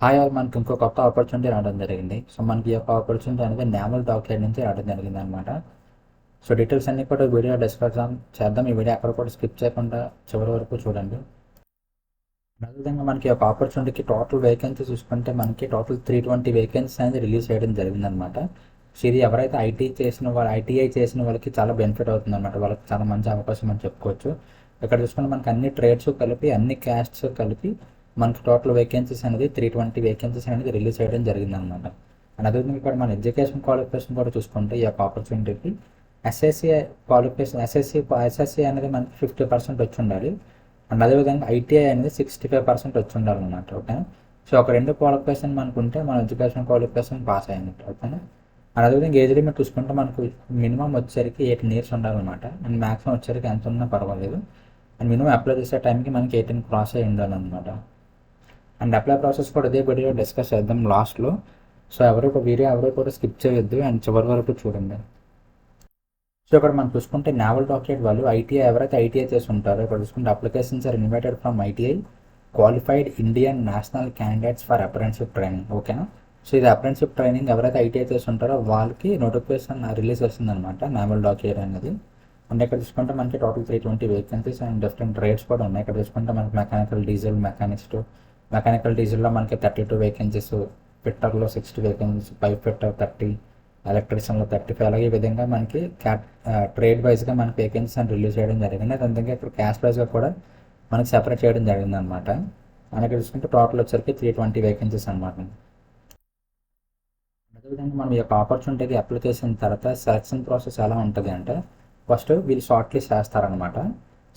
Hi all మనకి ఇంకో కొత్త ఆపర్చునిటీ రావడం జరిగింది. సో మనకి ఈ యొక్క ఆపర్చునిటీ అనేది నావల్ డాక్యార్డ్ నుంచి రావడం జరిగింది అనమాట. సో డీటెయిల్స్ అన్ని కూడా వీడియో డిస్కస్ చేద్దాం. ఈ వీడియో ఎక్కడ కూడా స్కిప్ చేయకుండా చివరి వరకు చూడండి. అదేవిధంగా మనకి ఒక ఆపర్చునిటీకి టోటల్ వేకెన్సీ చూసుకుంటే మనకి టోటల్ 320 వేకెన్సీ అనేది రిలీజ్ చేయడం జరిగిందనమాట. సో ఇది ఎవరైతే ఐటీఐ చేసిన వాళ్ళకి చాలా బెనిఫిట్ అవుతుంది అనమాట. వాళ్ళకి చాలా మంచి అవకాశం అని చెప్పుకోవచ్చు. ఇక్కడ చూసుకుంటే మనకి అన్ని ట్రేడ్స్ కలిపి అన్ని క్యాస్ట్స్ కలిపి మనకి టోటల్ వేకెన్సీస్ అనేది 320 వేకెన్సీస్ అనేది రిలీజ్ చేయడం జరిగిందనమాట. అండ్ అదేవిధంగా ఇక్కడ మన ఎడ్యుకేషన్ క్వాలిఫికేషన్ కూడా చూసుకుంటే ఈ యొక్క ఆపర్చునిటీకి ఎస్ఎస్సి క్వాలిఫికేషన్ ఎస్ఎస్సి అనేది మనకి 50% వచ్చి ఉండాలి. అండ్ అదేవిధంగా ఐటీఐ అనేది 65% వచ్చి ఉండాలన్నమాట. ఓకేనా. సో ఒక రెండు క్వాలిఫికేషన్ మనకు ఉంటే మన ఎడ్యుకేషన్ క్వాలిఫికేషన్ పాస్ అయినట్టు. ఓకేనా. అండ్ అదేవిధంగా ఏజ్ లిమిట్ చూసుకుంటే మనకు మినిమం వచ్చేసరికి 18 ఇయర్స్ ఉండాలన్నమాట. అండ్ మ్యాక్సిమం వచ్చేసరికి ఎంత ఉన్నా పర్వాలేదు. అండ్ మినిమం అప్లై చేసే టైంకి మనకి 18 క్రాస్ అయి ఉండాలన్నమాట. అండ్ అప్లై ప్రాసెస్ కూడా ఇదే వీడియో డిస్కస్ చేద్దాం లాస్ట్లో. సో ఎవరు కూడా స్కిప్ చేయొద్దు అండ్ చివరి వరకు చూడండి. సో ఇక్కడ మనం చూసుకుంటే నావల్ డాక్యుమెంట్ వాళ్ళు ఎవరైతే ఐటీఐ చేసి ఉంటారో ఇక్కడ చూసుకుంటే applications are invited from ITI qualified Indian national candidates for apprenticeship training. ఓకేనా. సో ఇది అప్రెంటిస్షిప్ ట్రైనింగ్ ఎవరైతే ఐటీఐ చేసి ఉంటారో వాళ్ళకి నోటిఫికేషన్ రిలీజ్ వస్తుంది అనమాట నావల్ డాక్యుమెంట్ అనేది. అండ్ ఇక్కడ చూసుకుంటే మనకి total 320 vacancies and different rates కూడా ఉన్నాయి. ఇక్కడ చూసుకుంటే మనకి మెకానికల్ డీజిల్లో మనకి 32 వేకెన్సీస్, ఫిట్టర్లో 60 వేకెన్సీస్, పైప్ ఫిట్టర్ 30, ఎలక్ట్రీషియన్లో 35, అలాగే ఈ విధంగా మనకి ట్రేడ్ వైజ్గా మనకి వేకెన్సీస్ అని రిలీజ్ చేయడం జరిగింది. అదేవిధంగా ఇక్కడ క్యాస్ట్ వైజ్గా కూడా మనకి సెపరేట్ చేయడం జరిగింది అనమాట. అండ్ ఇక్కడ చూసుకుంటే టోటల్ వచ్చరికి 320 వేకెన్సీస్ అనమాట. అదేవిధంగా మనం ఈ యొక్క ఆపర్చునిటీకి అప్లై చేసిన తర్వాత సెలక్షన్ ప్రాసెస్ ఎలా ఉంటుంది అంటే ఫస్ట్ వీళ్ళు షార్ట్ లిస్ట్ చేస్తారనమాట.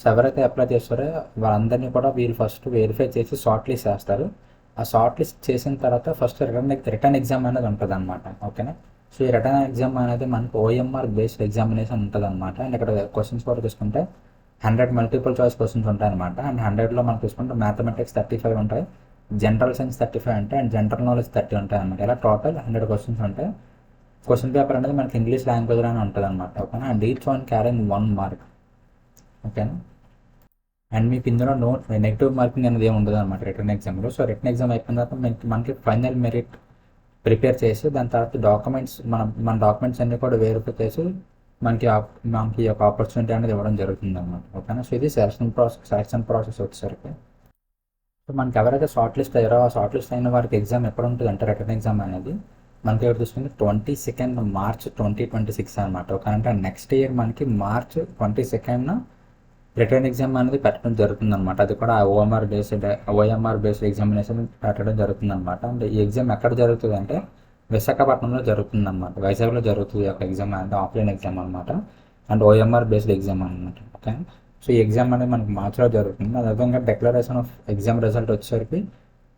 సో ఎవరైతే అప్లై చేస్తారో వాళ్ళందరినీ కూడా వీళ్ళు ఫస్ట్ వెరిఫై చేసి షార్ట్ లిస్ట్ చేస్తారు. ఆ షార్ట్ లిస్ట్ చేసిన తర్వాత ఫస్ట్ రిటర్న్ ఎగ్జామ్ అనేది ఉంటుంది అనమాట. ఓకేనా. సో ఈ రిటర్న్ ఎగ్జామ్ అనేది మనకు ఓఎంఆర్ బేస్డ్ ఎగ్జామినేషన్ ఉంటుంది అనమాట. అండ్ ఇక్కడ క్వశ్చన్స్ కూడా చూసుకుంటే 100 మల్టిపుల్ చాయిస్ క్వశ్చన్స్ ఉంటాయి అనమాట. అండ్ 100లో మనం చూసుకుంటే మ్యాథమెటిక్స్ 35 ఉంటాయి, జనరల్ సైన్స్ 35 ఉంటాయి, అండ్ జనరల్ నాలెడ్జ్ 30 ఉంటాయి అనమాట. ఇలా టోటల్ 100 క్వశ్చన్స్ ఉంటాయి. క్వశ్చన్ పేపర్ అనేది మనకి ఇంగ్లీష్ లాంగ్వేజ్లోనే ఉంటుంది అనమాట. ఓకేనా. And each one carrying 1 mark. ఓకేనా. అండ్ మీకు ఇందులో నెగిటివ్ మార్కింగ్ అనేది ఏమి ఉండదు అనమాట రిటర్న్ ఎగ్జామ్లో. సో రిటర్న్ ఎగ్జామ్ అయిపోయిన తర్వాత మనకి ఫైనల్ మెరిట్ ప్రిపేర్ చేసి దాని తర్వాత మన డాక్యుమెంట్స్ అన్నీ కూడా వెరిఫై చేసి మనకి ఒక ఆపర్చునిటీ అనేది ఇవ్వడం జరుగుతుంది అనమాట. ఓకేనా. సో ఇది సెలక్షన్ ప్రాసెస్ వచ్చేసరికి సో మనకి ఎవరైతే షార్ట్ లిస్ట్ అయ్యారో ఆ షార్ట్ లిస్ట్ అయిన వారికి ఎగ్జామ్ ఎప్పుడు ఉంటుంది అంటే రిటర్న్ ఎగ్జామ్ అనేది మనకి ఎవరు చూసుకుంటే 22 మార్చ్ 2026 అనమాట. ఓకే. అంటే నెక్స్ట్ ఇయర్ మనకి మార్చ్ 22 రిటర్న్ ఎగ్జామ్ అనేది పెట్టడం జరుగుతుంది అనమాట. అది కూడా ఓఎంఆర్ బేస్డ్ ఎగ్జామినేషన్ పెట్టడం జరుగుతుంది అనమాట. అంటే ఈ ఎగ్జామ్ ఎక్కడ జరుగుతుంది అంటే విశాఖపట్నంలో జరుగుతుంది అనమాట. వైజాగ్లో జరుగుతుంది ఒక ఎగ్జామ్ అంటే ఆఫ్లైన్ ఎగ్జామ్ అనమాట. అండ్ ఓఎంఆర్ బేస్డ్ ఎగ్జామ్ అనమాట. ఓకే. సో ఈ ఎగ్జామ్ అనేది మనకి మార్చ్లో జరుగుతుంది. అదేవిధంగా డిక్లరేషన్ ఆఫ్ ఎగ్జామ్ రిజల్ట్ వచ్చేసరికి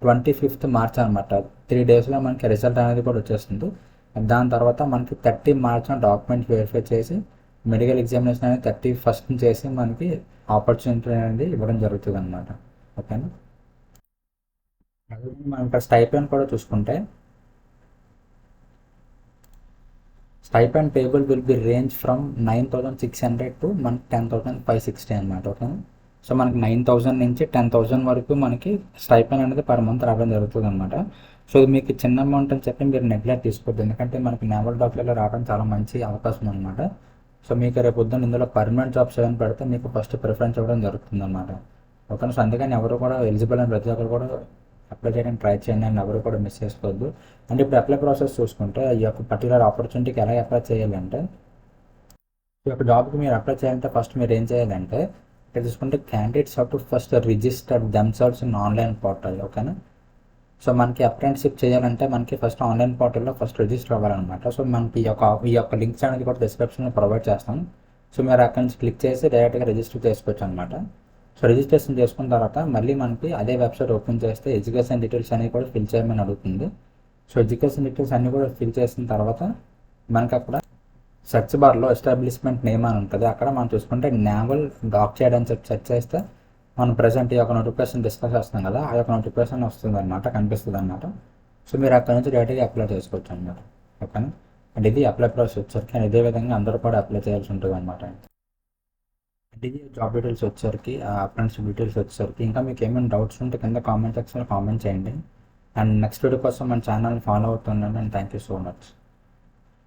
25th మార్చ్ అనమాట. 3 డేస్లో మనకి రిజల్ట్ అనేది కూడా వచ్చేస్తుంది. దాని తర్వాత మనకి 30 మార్చ్న డాక్యుమెంట్ వెరిఫై చేసి మెడికల్ ఎగ్జామినేషన్ అనేది 31st చేసి మనకి ఆపర్చునిటీ అనేది ఇవ్వడం జరుగుతుంది అనమాట. ఓకేనా. అదేవిధంగా మనం ఇక్కడ స్టైపెండ్ కూడా చూసుకుంటే stipend payable will be range from 9,600 to మనకి 10,560 అనమాట. ఓకేనా. సో మనకి 9,000 నుంచి 10,000 వరకు మనకి స్టైపెండ్ అనేది పర్ మంత్ రావడం జరుగుతుంది అనమాట. సో ఇది మీకు చిన్న అమౌంట్ అని చెప్పి మీరు నెగ్లెక్ట్ తీసుకోవద్దు. ఎందుకంటే మనకి నావల్ డాక్యుమెంట్లో రావడం చాలా మంచి అవకాశం అనమాట. సో మీకు రేపు పొద్దున్న ఇందులో పర్మనెంట్ జాబ్స్ ఏమైనా పెడితే మీకు ఫస్ట్ ప్రిఫరెన్స్ ఇవ్వడం జరుగుతుంది అనమాట. ఓకేనా. సో అందుకని ఎవరు కూడా ఎలిజిబుల్ అని ప్రతి ఒక్కరు కూడా అప్లై చేయడానికి ట్రై చేయండి అండ్ ఎవరు కూడా మిస్ చేసుకోవద్దు. అంటే ఇప్పుడు అప్లై ప్రాసెస్ చూసుకుంటే ఈ యొక్క పర్టికులర్ ఆపర్చునిటీకి ఎలా అప్లై చేయాలంటే ఈ యొక్క జాబ్కి మీరు అప్లై చేయాలంటే ఫస్ట్ మీరు ఏం చేయాలంటే ఇక్కడ చూసుకుంటే candidates have to first register themselves in online portal. ఓకేనా. సో మనకి అప్రెంటిస్షిప్ చేయాలంటే మనకి ఫస్ట్ ఆన్లైన్ పోర్టల్లో ఫస్ట్ రిజిస్టర్ అవ్వాలన్నమాట. సో మనకి ఈ యొక్క లింక్స్ అనేది కూడా డిస్క్రిప్షన్లో ప్రొవైడ్ చేస్తాం. సో మీరు అక్కడి నుంచి క్లిక్ చేసి డైరెక్ట్గా రిజిస్టర్ చేసుకోవచ్చు అనమాట. సో రిజిస్ట్రేషన్ చేసుకున్న తర్వాత మళ్ళీ మనకి అదే వెబ్సైట్ ఓపెన్ చేస్తే ఎడ్యుకేషన్ డీటెయిల్స్ అనేవి కూడా ఫిల్ చేయమని అడుగుతుంది. సో ఎడ్యుకేషన్ డీటెయిల్స్ అన్నీ కూడా ఫిల్ చేసిన తర్వాత మనకి అక్కడ సెర్చ్ బార్లో ఎస్టాబ్లిష్మెంట్ నేమ్ అని ఉంటుంది. అక్కడ మనం చూసుకుంటే నావల్ డాక్యుమెంట్ అని చెప్పి సెర్చ్ చేస్తే మనం ప్రజెంట్ ఈ యొక్క నోటిఫికేషన్ డిస్కస్ చేస్తాం కదా ఆ యొక్క నోటిఫికేషన్ వస్తుంది అనమాట, కనిపిస్తుంది అనమాట. సో మీరు అక్కడ నుంచి డైరెక్ట్గా అప్లై చేసుకోవచ్చు అనమాట. ఓకేనా. అండ్ ఇది అప్లై ప్రాసెస్ వచ్చరికి అండ్ ఇదే విధంగా అందరూ కూడా అప్లై చేయాల్సి ఉంటుంది అనమాట. అండ్ ఇది జాబ్ డీటెయిల్స్ వచ్చరికి అప్రెంటిస్షిప్ డీటెయిల్స్ వచ్చేసరికి ఇంకా మీకు ఏమైనా డౌట్స్ ఉంటే కింద కామెంట్ సెక్షన్లో కామెంట్ చేయండి. అండ్ నెక్స్ట్ వీడియో కోసం మన ఛానల్ని ఫాలో అవుతున్నాను and thank you so much.